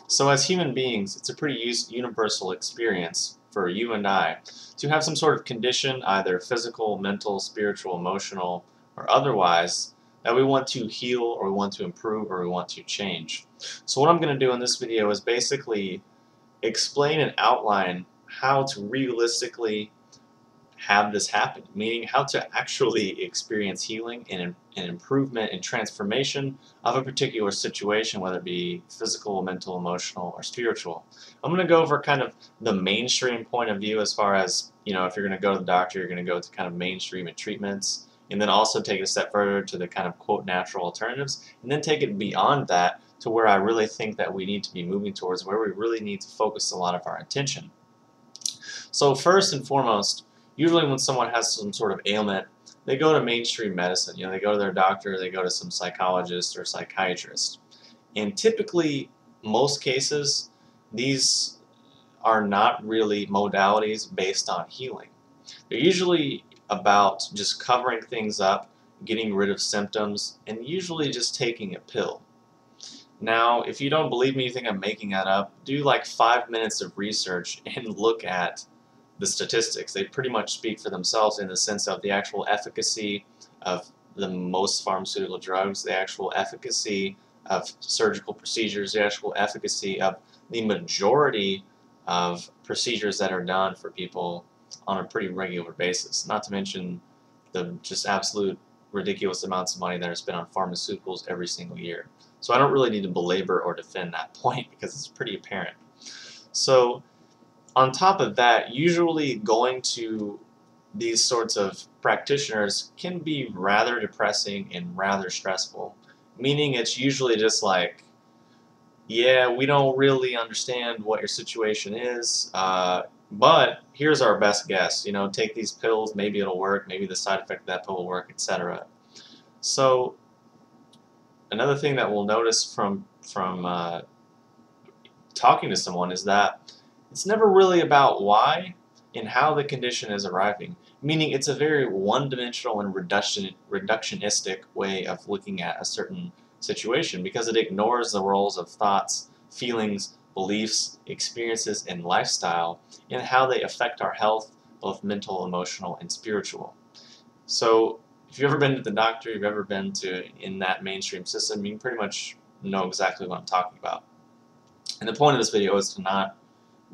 So as human beings, it's a pretty universal experience for you and I to have some sort of condition, either physical, mental, spiritual, emotional, or otherwise, that we want to heal or we want to improve or we want to change. So what I'm going to do in this video is basically explain and outline how to realistically have this happen, meaning how to actually experience healing and improvement and transformation of a particular situation, whether it be physical, mental, emotional, or spiritual. I'm going to go over kind of the mainstream point of view as far as, if you're going to go to the doctor, you're going to go to kind of mainstream and treatments, and then also take it a step further to the kind of quote natural alternatives, and then take it beyond that to where I really think that we need to be moving towards, where we really need to focus a lot of our attention. So first and foremost, usually when someone has some sort of ailment, they go to mainstream medicine. They go to their doctor, they go to some psychologist or psychiatrist. And typically, most cases, these are not really modalities based on healing. They're usually about just covering things up, getting rid of symptoms, and usually just taking a pill. Now, if you don't believe me, you think I'm making that up, do like 5 minutes of research and look at the statistics. They pretty much speak for themselves in the sense of the actual efficacy of the most pharmaceutical drugs, the actual efficacy of surgical procedures, the actual efficacy of the majority of procedures that are done for people on a pretty regular basis. Not to mention the just absolute ridiculous amounts of money that are spent on pharmaceuticals every single year. So I don't really need to belabor or defend that point because it's pretty apparent. So on top of that, usually going to these sorts of practitioners can be rather depressing and rather stressful, meaning it's usually just like, yeah, we don't really understand what your situation is, but here's our best guess. Take these pills, maybe it'll work, maybe the side effect of that pill will work, etc. So another thing that we'll notice from talking to someone is that it's never really about why and how the condition is arriving, meaning it's a very one-dimensional and reductionistic way of looking at a certain situation because it ignores the roles of thoughts, feelings, beliefs, experiences, and lifestyle and how they affect our health, both mental, emotional, and spiritual. So if you've ever been to the doctor, you've ever been in that mainstream system, you can pretty much know exactly what I'm talking about. And the point of this video is to not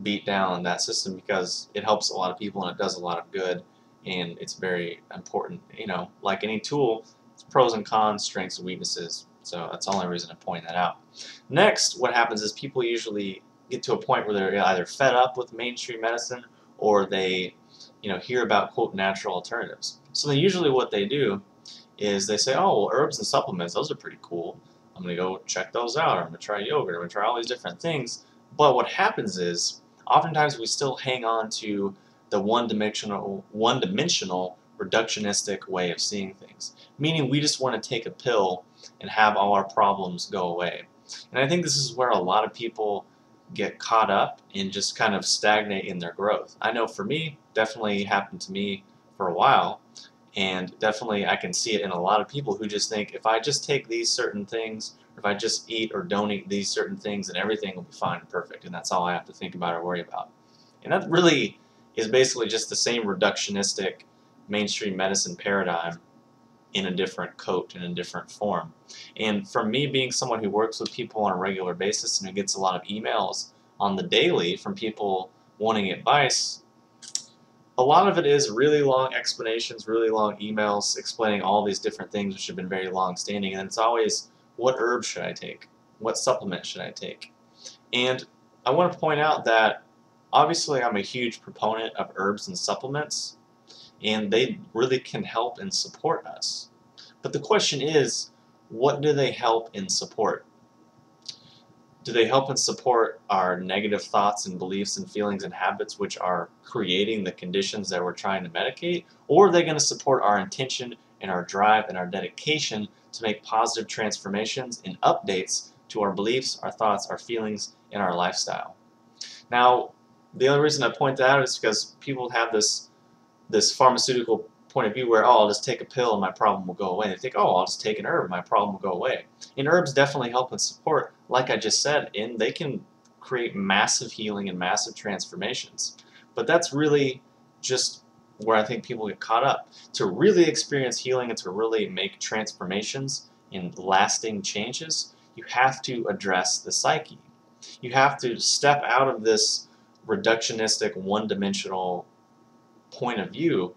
beat down that system because it helps a lot of people and it does a lot of good and it's very important. Like any tool, it's pros and cons, strengths and weaknesses. So that's the only reason to point that out. Next, what happens is people usually get to a point where they're either fed up with mainstream medicine or they hear about quote natural alternatives. So then usually what they do is they say, oh, well, herbs and supplements, those are pretty cool. I'm going to go check those out. I'm going to try yogurt. I'm going to try all these different things. But what happens is oftentimes we still hang on to the one-dimensional reductionistic way of seeing things, meaning we just want to take a pill and have all our problems go away. And I think this is where a lot of people get caught up and just kind of stagnate in their growth. I know for me, definitely happened to me for a while, and definitely I can see it in a lot of people who just think if I just take these certain things, or if I just eat or don't eat these certain things, then everything will be fine and perfect, and that's all I have to think about or worry about. And that really is basically just the same reductionistic mainstream medicine paradigm in a different coat, in a different form. And from me being someone who works with people on a regular basis and who gets a lot of emails on the daily from people wanting advice, a lot of it is really long explanations, really long emails explaining all these different things which have been very long standing, and it's always, what herb should I take? What supplement should I take? And I want to point out that obviously I'm a huge proponent of herbs and supplements, and they really can help and support us. But the question is, what do they help and support? Do they help and support our negative thoughts and beliefs and feelings and habits which are creating the conditions that we're trying to medicate? Or are they going to support our intention and our drive and our dedication to make positive transformations and updates to our beliefs, our thoughts, our feelings, and our lifestyle? Now, the only reason I point that out is because people have this pharmaceutical point of view where, oh, I'll just take a pill and my problem will go away. They think, oh, I'll just take an herb and my problem will go away. And herbs definitely help and support, like I just said, and they can create massive healing and massive transformations. But that's really just where I think people get caught up. To really experience healing and to really make transformations and lasting changes, you have to address the psyche. You have to step out of this reductionistic, one-dimensional point of view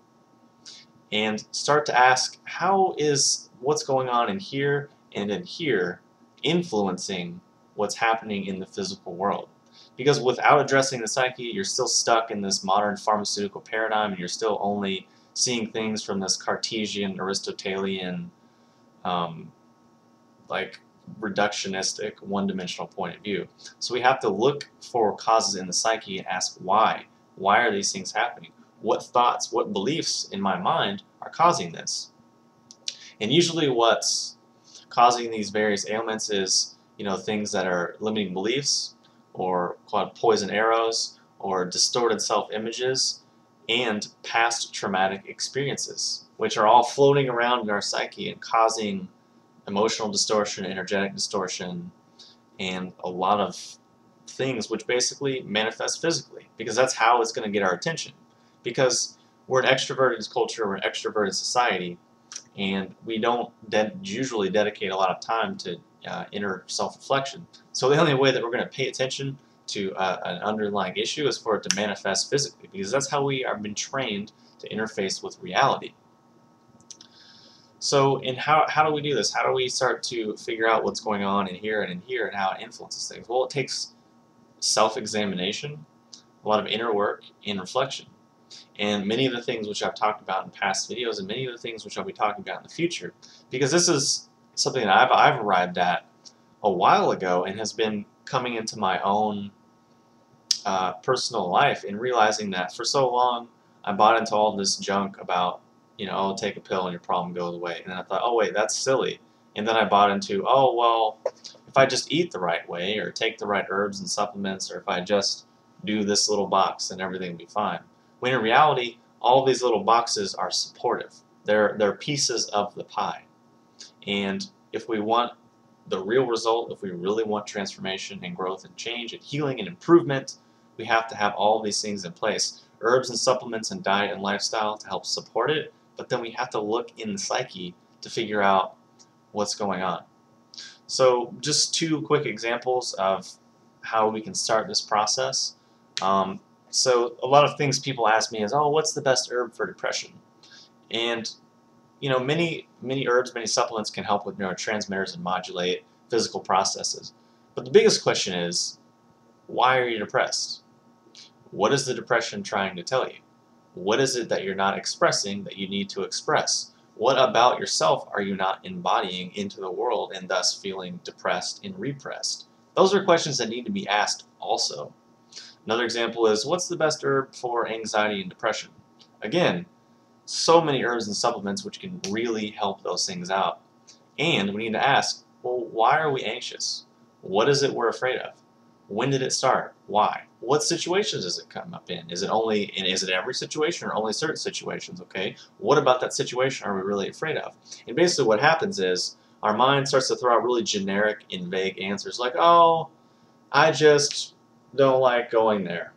and start to ask, how is what's going on in here and in here influencing what's happening in the physical world? Because without addressing the psyche, you're still stuck in this modern pharmaceutical paradigm, and you're still only seeing things from this Cartesian, Aristotelian, like reductionistic, one-dimensional point of view. So we have to look for causes in the psyche and ask why. Why are these things happening? What thoughts, what beliefs in my mind are causing this? And usually what's causing these various ailments is, things that are limiting beliefs, or called poison arrows, or distorted self-images, and past traumatic experiences, which are all floating around in our psyche and causing emotional distortion, energetic distortion, and a lot of things which basically manifest physically, because that's how it's going to get our attention. Because we're an extroverted culture, we're an extroverted society, and we don't usually dedicate a lot of time to inner self-reflection. So the only way that we're going to pay attention to an underlying issue is for it to manifest physically, because that's how we have been trained to interface with reality. So, how do we do this? How do we start to figure out what's going on in here and how it influences things? Well, it takes self-examination, a lot of inner work, and reflection. And many of the things which I've talked about in past videos, and many of the things which I'll be talking about in the future, because this is something that I've arrived at a while ago and has been coming into my own personal life, and realizing that for so long I bought into all this junk about, oh, take a pill and your problem goes away. And then I thought, oh wait, that's silly. And then I bought into, oh well, if I just eat the right way, or take the right herbs and supplements, or if I just do this little box, then everything will be fine. When in reality, all these little boxes are supportive. They're pieces of the pie. And if we want the real result, if we really want transformation and growth and change and healing and improvement, we have to have all these things in place. Herbs and supplements and diet and lifestyle to help support it, but then we have to look in the psyche to figure out what's going on. So just two quick examples of how we can start this process. So a lot of things people ask me is, oh, what's the best herb for depression? And many herbs, many supplements can help with neurotransmitters and modulate physical processes. But the biggest question is, why are you depressed? What is the depression trying to tell you? What is it that you're not expressing that you need to express? What about yourself are you not embodying into the world and thus feeling depressed and repressed? Those are questions that need to be asked also. Another example is, what's the best herb for anxiety and depression? Again, so many herbs and supplements which can really help those things out. And we need to ask, well, why are we anxious? What is it we're afraid of? When did it start? Why? What situations does it come up in? Is it every situation or only certain situations? Okay, what about that situation are we really afraid of? And basically what happens is our mind starts to throw out really generic and vague answers like, oh, I just don't like going there.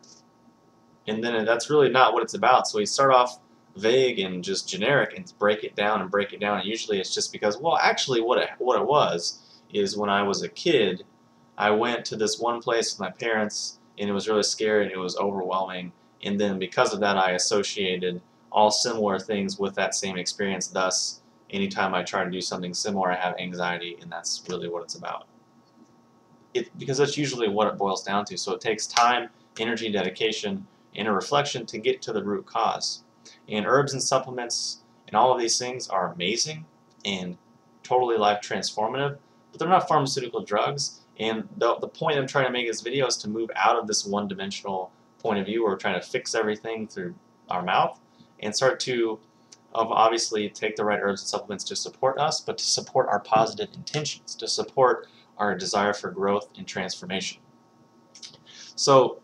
And then that's really not what it's about. So we start off vague and just generic and break it down and break it down. And usually it's just because, well, actually what it was is when I was a kid, I went to this one place with my parents, and it was really scary and it was overwhelming. And then because of that, I associated all similar things with that same experience. Thus, anytime I try to do something similar, I have anxiety, and that's really what it's about. Because that's usually what it boils down to. So it takes time, energy, dedication, and a reflection to get to the root cause. And herbs and supplements and all of these things are amazing and totally life transformative, but they're not pharmaceutical drugs. And the point I'm trying to make in this video is to move out of this one-dimensional point of view where we're trying to fix everything through our mouth and start to obviously take the right herbs and supplements to support us, but to support our positive intentions, to support our desire for growth and transformation. So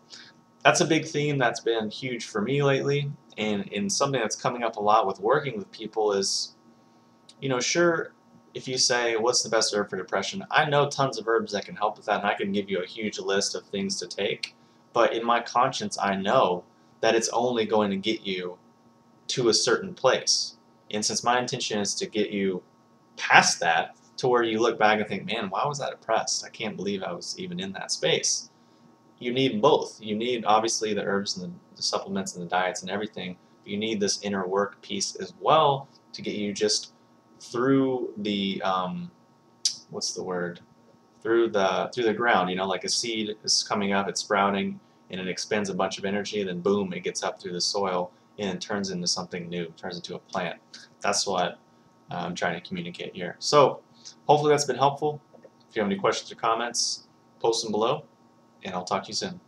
that's a big theme that's been huge for me lately, And something that's coming up a lot with working with people is, sure, if you say, what's the best herb for depression? I know tons of herbs that can help with that, and I can give you a huge list of things to take. But in my conscience, I know that it's only going to get you to a certain place. And since my intention is to get you past that to where you look back and think, man, why was I depressed? I can't believe I was even in that space. You need both. You need, obviously, the herbs and the supplements and the diets and everything. But you need this inner work piece as well to get you just through the what's the word? Through the ground. Like a seed is coming up, it's sprouting, and it expends a bunch of energy. Then boom, it gets up through the soil and it turns into something new. It turns into a plant. That's what I'm trying to communicate here. So hopefully that's been helpful. If you have any questions or comments, post them below, and I'll talk to you soon.